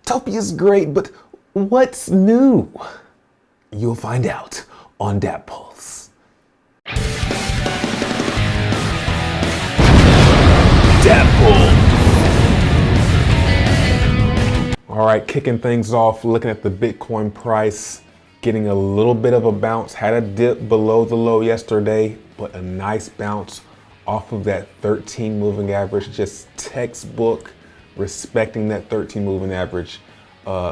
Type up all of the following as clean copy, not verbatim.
Topia's great, but what's new? You'll find out on Dat Pulse. Dat Pulse. All right, kicking things off, looking at the Bitcoin price, getting a little bit of a bounce, had a dip below the low yesterday, but a nice bounce off of that 13 moving average, just textbook, respecting that 13 moving average.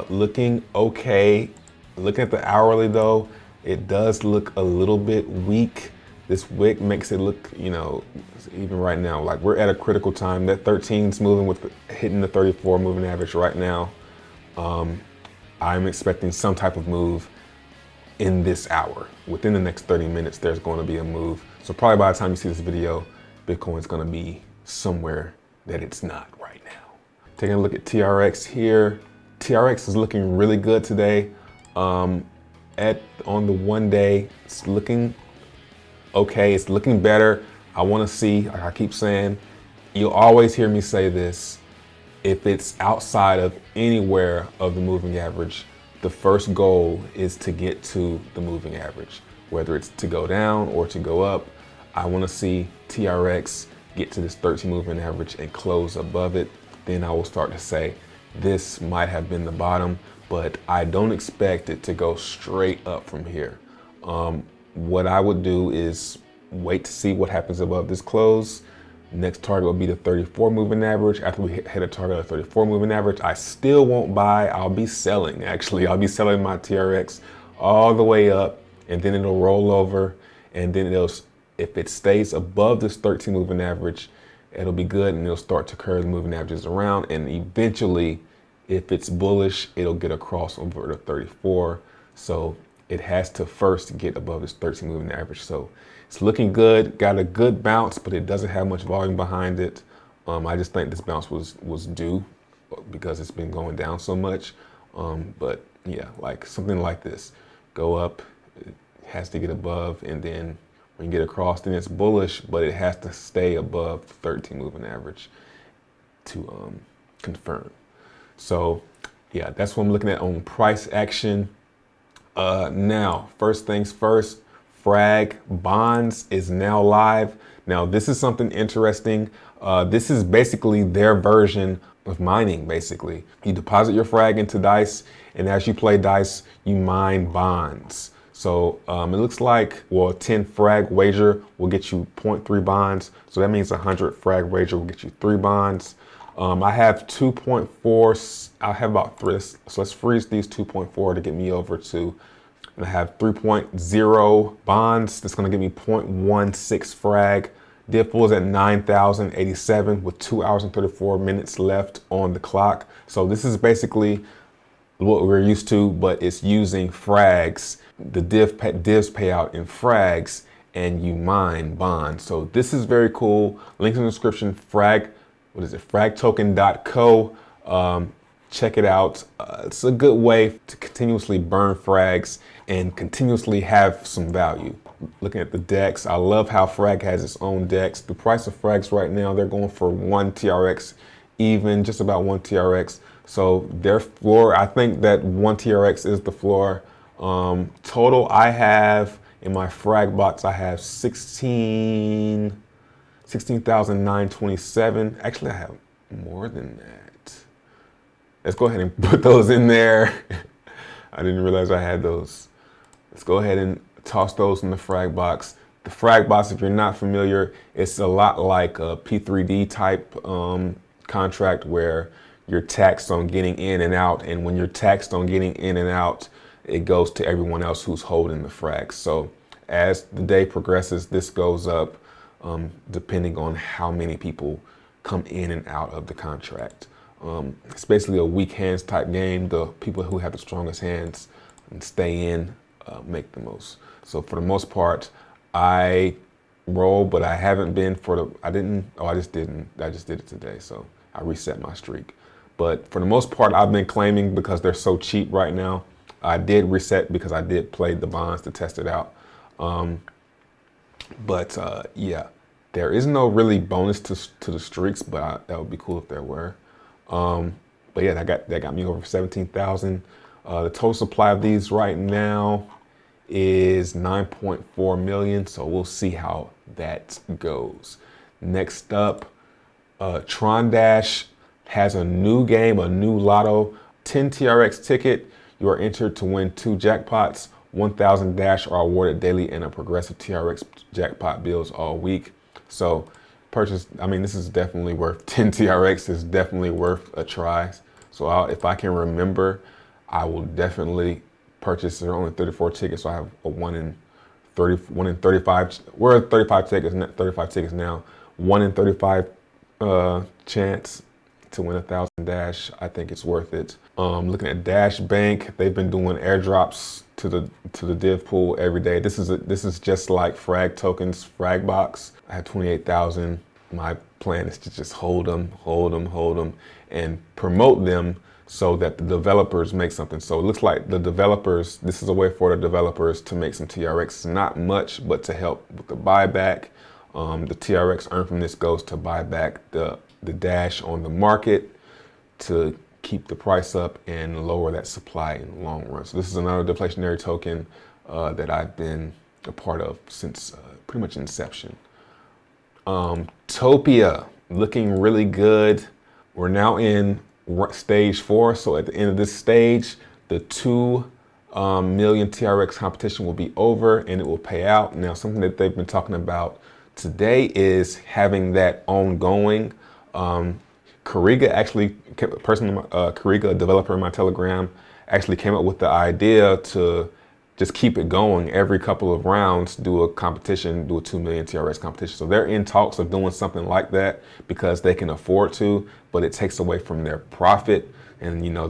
Looking okay. Looking at the hourly though, it does look a little bit weak. This wick makes it look, even right now, like we're at a critical time. That 13's moving with hitting the 34 moving average right now. I'm expecting some type of move in this hour. Within the next 30 minutes, there's going to be a move. So probably by the time you see this video, Bitcoin's going to be somewhere that it's not right now. Taking a look at TRX here. TRX is looking really good today. On the 1 day, it's looking okay. It's looking better. I want to see, like I keep saying, you'll always hear me say this. If it's outside of anywhere of the moving average, the first goal is to get to the moving average. Whether it's to go down or to go up, I want to see TRX get to this 13 moving average and close above it. Then I will start to say, this might have been the bottom, but I don't expect it to go straight up from here. What I would do is wait to see what happens above this close. Next target will be the 34 moving average. After we hit a target of 34 moving average, I still won't buy. I'll be selling, actually. I'll be selling my TRX all the way up, and then it'll roll over, and then if it stays above this 13 moving average, it'll be good, and it'll start to curve the moving averages around, and eventually, if it's bullish, it'll get across over to 34. So it has to first get above this 13 moving average. So it's looking good, got a good bounce, but it doesn't have much volume behind it. I just think this bounce was due because it's been going down so much. But yeah, like something like this, go up, it has to get above, and then when you get across, then it's bullish, but it has to stay above the 13 moving average to confirm. So yeah, that's what I'm looking at on price action. Now, first things first, Frag Bonds is now live. Now, this is something interesting. This is basically their version of mining, basically. You deposit your Frag into Dice, and as you play Dice, you mine bonds. So it looks like, 10 Frag wager will get you 0.3 bonds. So that means 100 Frag wager will get you 3 bonds. I have 2.4, I have about 3, so let's freeze these 2.4 to get me over to, and I have 3.0 bonds. That's gonna give me 0.16 Frag. Diff was at 9,087 with 2 hours and 34 minutes left on the clock. So this is basically what we're used to, but it's using Frags. The divs pay out in Frags, and you mine bonds. So this is very cool. Links in the description, fragtoken.co. Check it out. It's a good way to continuously burn frags and continuously have some value. Looking at the DEX, I love how Frag has its own DEX. The price of frags right now, they're going for 1 TRX, even just about 1 TRX. So their floor, I think that 1 TRX is the floor. Total I have in my Frag box, I have 16,927. Actually, I have more than that. Let's go ahead and put those in there. I didn't realize I had those. Let's go ahead and toss those in the Frag box. The Frag box, if you're not familiar, it's a lot like a P3D type contract where you're taxed on getting in and out. And when you're taxed on getting in and out, it goes to everyone else who's holding the frags. So as the day progresses, this goes up depending on how many people come in and out of the contract. It's basically a weak hands type game. The people who have the strongest hands and stay in make the most. So for the most part, I roll, but I haven't been I just did it today. So I reset my streak. But for the most part, I've been claiming because they're so cheap right now. I did reset because I did play the bonds to test it out. Yeah, there is no really bonus to the streaks, but that would be cool if there were. But yeah, that got me over 17,000. The total supply of these right now is 9.4 million. So we'll see how that goes. Next up, Tron Dash has a new game, a new lotto, 10 TRX ticket. You are entered to win 2 jackpots. 1,000 Dash are awarded daily and a progressive TRX jackpot bills all week. So purchase, I mean, this is definitely worth 10 TRX is definitely worth a try. So if I can remember, I will definitely purchase. There are only 34 tickets, so I have a 1 in 35. We're at 35 tickets now. 1 in 35 chance to win 1,000 Dash. I think it's worth it. Looking at Dash Bank, they've been doing airdrops to the div pool every day. This is just like Frag tokens, Frag box. I have 28,000. My plan is to just hold them, and promote them so that the developers make something. So it looks like the developers, this is a way for the developers to make some TRX. Not much, but to help with the buyback. The TRX earned from this goes to buy back the Dash on the market to keep the price up and lower that supply in the long run. So this is another deflationary token that I've been a part of since pretty much inception. Topia, looking really good. We're now in stage 4. So at the end of this stage, the 2 million TRX competition will be over and it will pay out. Now, something that they've been talking about today is having that ongoing. Kariga actually, Kariga, a developer in my Telegram, actually came up with the idea to just keep it going every couple of rounds, do a competition, do a 2 million TRX competition. So they're in talks of doing something like that because they can afford to, but it takes away from their profit. And you know,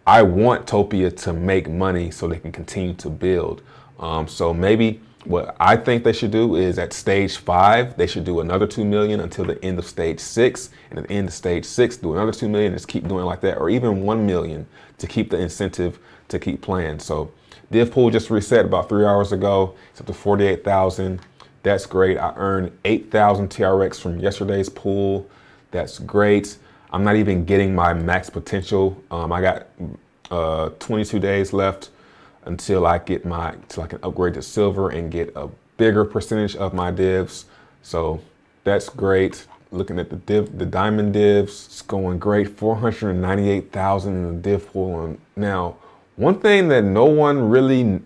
I want Topia to make money so they can continue to build. So maybe what I think they should do is at stage 5, they should do another 2 million until the end of stage 6. And at the end of stage 6, do another 2 million, just keep doing like that, or even 1 million to keep the incentive to keep playing. So div pool just reset about 3 hours ago. It's up to 48,000. That's great. I earned 8,000 TRX from yesterday's pool. That's great. I'm not even getting my max potential. I got 22 days left until I can upgrade to silver and get a bigger percentage of my divs. So that's great. Looking at the diamond divs, it's going great. 498,000 in the div pool. And now, one thing that no one really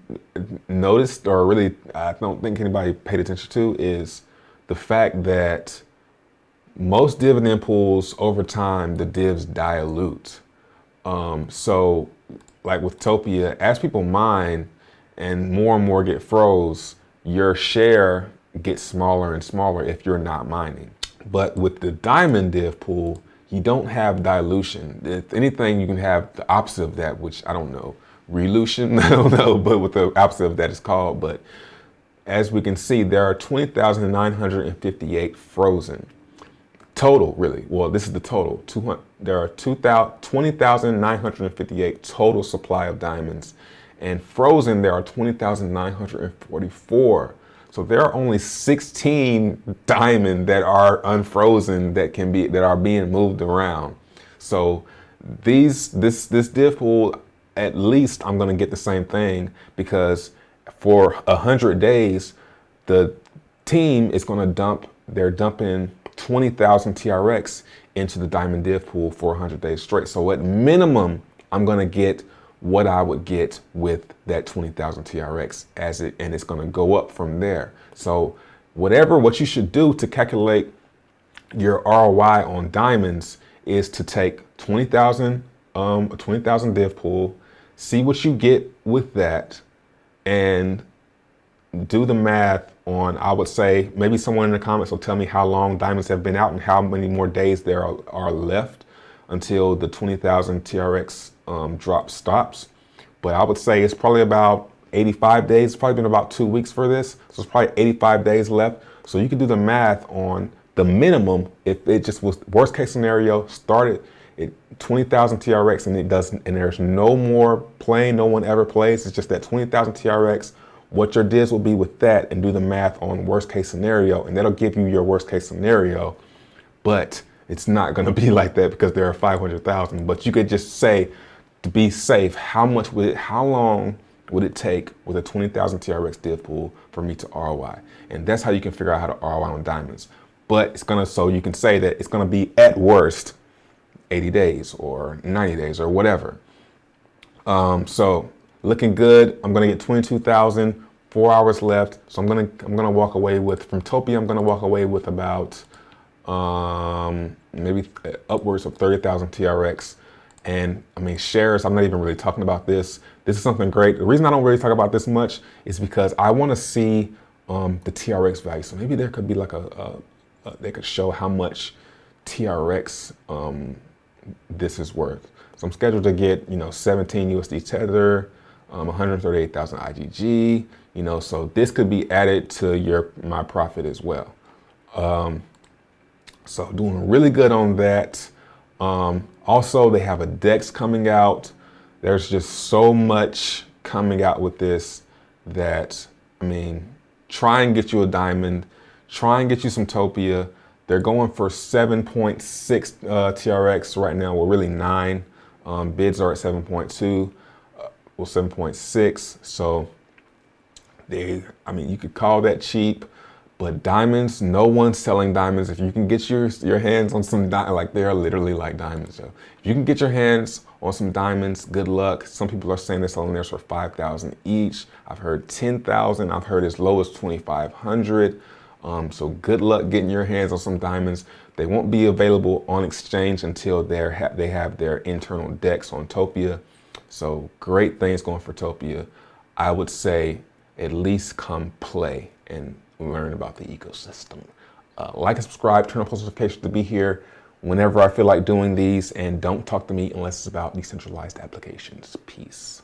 noticed, or really I don't think anybody paid attention to, is the fact that most dividend pools over time, the divs dilute. So like with Topia, as people mine and more get froze, your share gets smaller and smaller if you're not mining. But with the diamond div pool, you don't have dilution. If anything, you can have the opposite of that, which I don't know, relution, I don't know, but what the opposite of that is called. But as we can see, there are 20,958 frozen. Total, really. Well, this is the total. There are 20,958 total supply of diamonds. And frozen, there are 20,944. So there are only 16 diamond that are unfrozen that are being moved around. So this div pool, at least I'm gonna get the same thing, because for 100 days, the team is gonna they're dumping 20,000 TRX into the diamond div pool for 100 days straight. So at minimum, I'm gonna get what I would get with that 20,000 TRX and it's gonna go up from there. So what you should do to calculate your ROI on diamonds is to take 20,000 div pool, see what you get with that, and do the math on, I would say, maybe someone in the comments will tell me how long diamonds have been out and how many more days there are left until the 20,000 TRX drop stops. But I would say it's probably about 85 days. It's probably been about 2 weeks for this. So it's probably 85 days left. So you can do the math on the minimum. If it just was worst case scenario, started at 20,000 TRX and there's no more playing, no one ever plays. It's just that 20,000 TRX. What your divs will be with that, and do the math on worst case scenario, and that'll give you your worst case scenario. But It's not going to be like that because there are 500,000. But you could just say, to be safe, how long would it take with a 20,000 TRX div pool for me to ROI? And that's how you can figure out how to ROI on diamonds. But it's gonna, so you can say that it's gonna be at worst 80 days or 90 days or whatever. So looking good. I'm gonna get 22,000, 4 hours left. So I'm gonna walk away with, from Topia, I'm gonna walk away with about maybe upwards of 30,000 TRX. And I mean, shares, I'm not even really talking about this. This is something great. The reason I don't really talk about this much is because I want to see the TRX value. So maybe there could be like they could show how much TRX this is worth. So I'm scheduled to get, 17 USD Tether, 138,000 IGG, so this could be added to my profit as well. So doing really good on that. Also, they have a DEX coming out. There's just so much coming out with this that, I mean, try and get you a diamond, try and get you some Topia. They're going for 7.6 TRX right now. Well, really 9. Bids are at 7.2, 7.6. So you could call that cheap. But diamonds, no one's selling diamonds. If you can get your hands on some diamonds, they are literally like diamonds. So if you can get your hands on some diamonds, good luck. Some people are saying they're selling theirs for 5,000 each. I've heard 10,000. I've heard as low as 2,500. So good luck getting your hands on some diamonds. They won't be available on exchange until they have their internal DEX on Topia. So great things going for Topia. I would say at least come play and learn about the ecosystem. Like and subscribe, turn on post notifications to be here whenever I feel like doing these, and don't talk to me unless it's about decentralized applications. Peace.